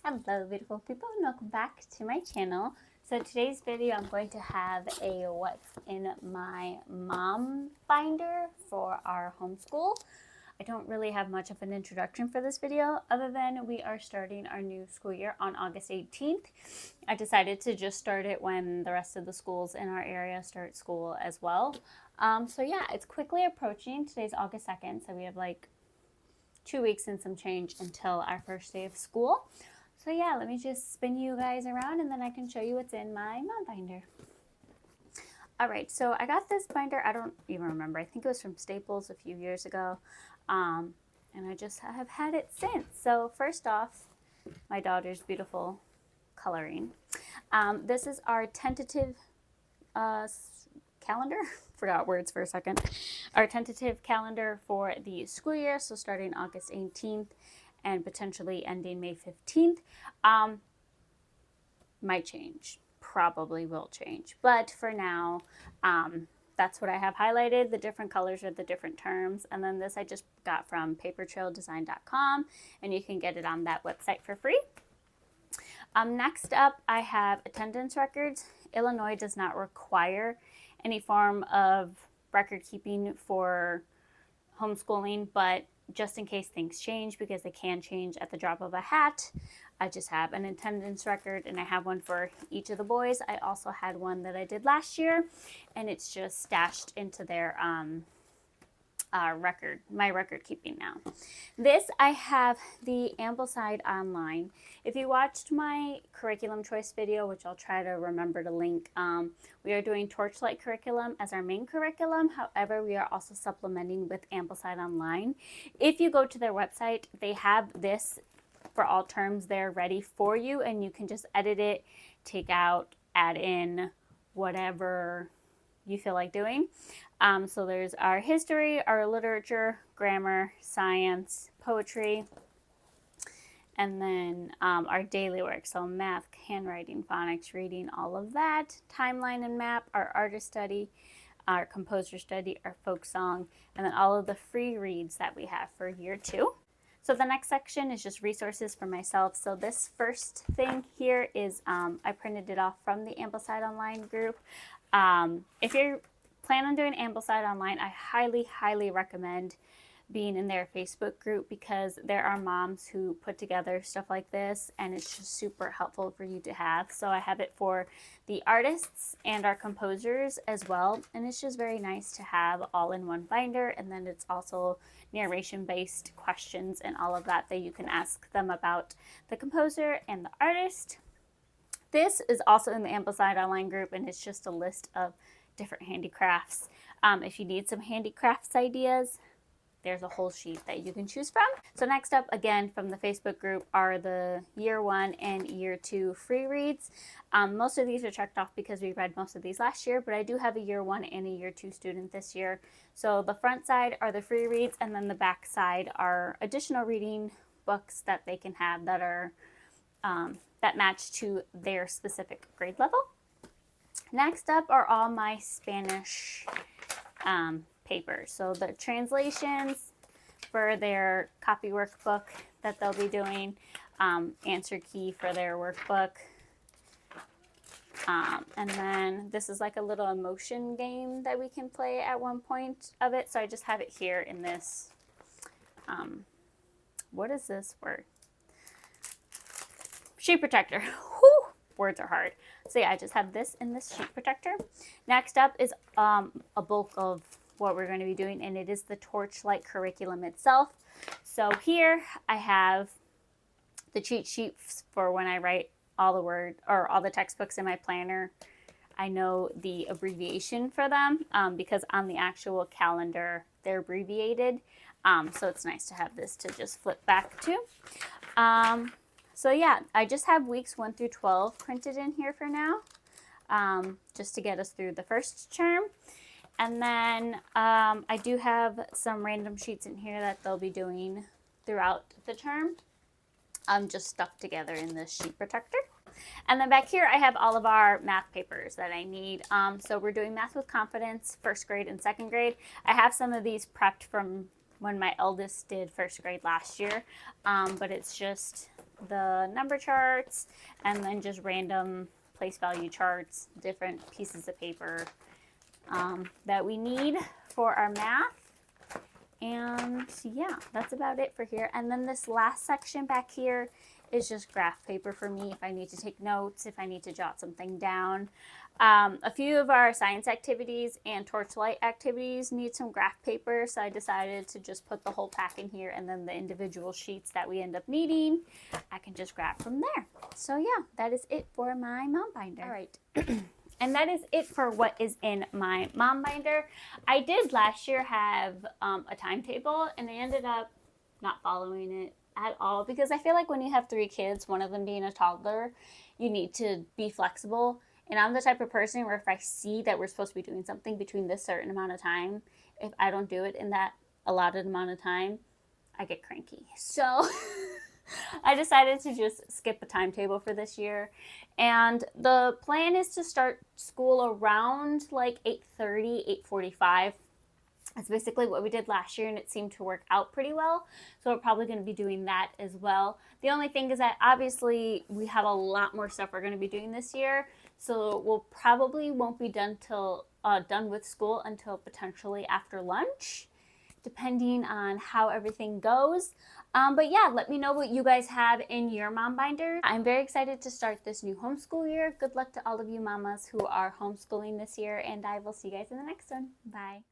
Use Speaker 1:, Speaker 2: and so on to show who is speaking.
Speaker 1: Hello beautiful people and welcome back to my channel. So today's video I'm going to have a what's in my mom binder for our homeschool. I don't really have much of an introduction for this video other than we are starting our new school year on August 18th. I decided to just start it when the rest of the schools in our area start school as well. So yeah, it's quickly approaching. Today's August 2nd, so we have like 2 weeks and some change until our first day of school. So yeah, let me just spin you guys around and then I can show you what's in my mom binder. All right, so I got this binder, I don't even remember. I think it was from Staples a few years ago. And I just have had it since. So first off, my daughter's beautiful coloring. This is our tentative calendar. Forgot words for a second. Our tentative calendar for the school year, so starting August 18th and potentially ending May 15th. Might change, probably will change, but for now, that's what I have highlighted. The different colors are the different terms, and then this I just got from papertraildesign.com, and you can get it on that website for free. Next up, I have attendance records. Illinois does not require any form of record keeping for homeschooling, but just in case things change, because they can change at the drop of a hat, I just have an attendance record, and I have one for each of the boys. I also had one that I did last year, and it's just stashed into their my record keeping now. This, I have the Ambleside online. If you watched my curriculum choice video, which I'll try to remember to link, we are doing Torchlight curriculum as our main curriculum. However, we are also supplementing with Ambleside online. If you go to their website, they have this for all terms there ready for you, and you can just edit it, take out, add in whatever you feel like doing. So there's our history, our literature, grammar, science, poetry, and then our daily work. So math, handwriting, phonics, reading, all of that. Timeline and map, our artist study, our composer study, our folk song, and then all of the free reads that we have for year 2. So the next section is just resources for myself. So this first thing here is I printed it off from the Ambleside online group. If you're plan on doing Ambleside online, I highly recommend being in their Facebook group, because there are moms who put together stuff like this, and it's just super helpful for you to have. So I have it for the artists and our composers as well, and it's just very nice to have all in one binder. And then it's also narration based questions and all of that you can ask them about the composer and the artist. This is also in the Ambleside online group, and it's just a list of different handicrafts. If you need some handicrafts ideas, there's a whole sheet that you can choose from. So next up, again from the Facebook group, are the year 1 and year 2 free reads. Most of these are checked off because we read most of these last year, but I do have a year 1 and a year 2 student this year. So the front side are the free reads, and then the back side are additional reading books that they can have that are that match to their specific grade level. Next up are all my Spanish papers. So the translations for their copy workbook that they'll be doing, answer key for their workbook, and then this is like a little emotion game that we can play at one point of it. So I just have it here in this, what is this word? Sheet protector. Whew, words are hard. So yeah, I just have this in this sheet protector. Next up is a bulk of what we're going to be doing, and it is the Torchlight curriculum itself. So here I have the cheat sheets for when I write all the all the textbooks in my planner. I know the abbreviation for them because on the actual calendar they're abbreviated. So it's nice to have this to just flip back to. So yeah, I just have weeks 1 through 12 printed in here for now, just to get us through the first term. And then I do have some random sheets in here that they'll be doing throughout the term, just stuffed together in this sheet protector. And then back here I have all of our math papers that I need. So we're doing Math with Confidence, 1st grade and 2nd grade. I have some of these prepped from when my eldest did 1st grade last year, but it's just the number charts, and then just random place value charts, different pieces of paper that we need for our math. And yeah, that's about it for here. And then this last section back here is just graph paper for me if I need to take notes, if I need to jot something down. A few of our science activities and torchlight activities need some graph paper, so I decided to just put the whole pack in here, and then the individual sheets that we end up needing, I can just grab from there. So yeah, that is it for my mom binder. All right. And that is it for what is in my mom binder. I did last year have a timetable, and I ended up not following it at all because I feel like when you have 3 kids, one of them being a toddler, you need to be flexible. And I'm the type of person where if I see that we're supposed to be doing something between this certain amount of time, if I don't do it in that allotted amount of time, I get cranky. So I decided to just skip the timetable for this year. And the plan is to start school around like 8:30, 8:45. That's basically what we did last year, and it seemed to work out pretty well. So we're probably going to be doing that as well. The only thing is that obviously we have a lot more stuff we're going to be doing this year. So we'll probably won't be done with school until potentially after lunch, depending on how everything goes. But yeah, let me know what you guys have in your mom binder. I'm very excited to start this new homeschool year. Good luck to all of you mamas who are homeschooling this year, and I will see you guys in the next one. Bye.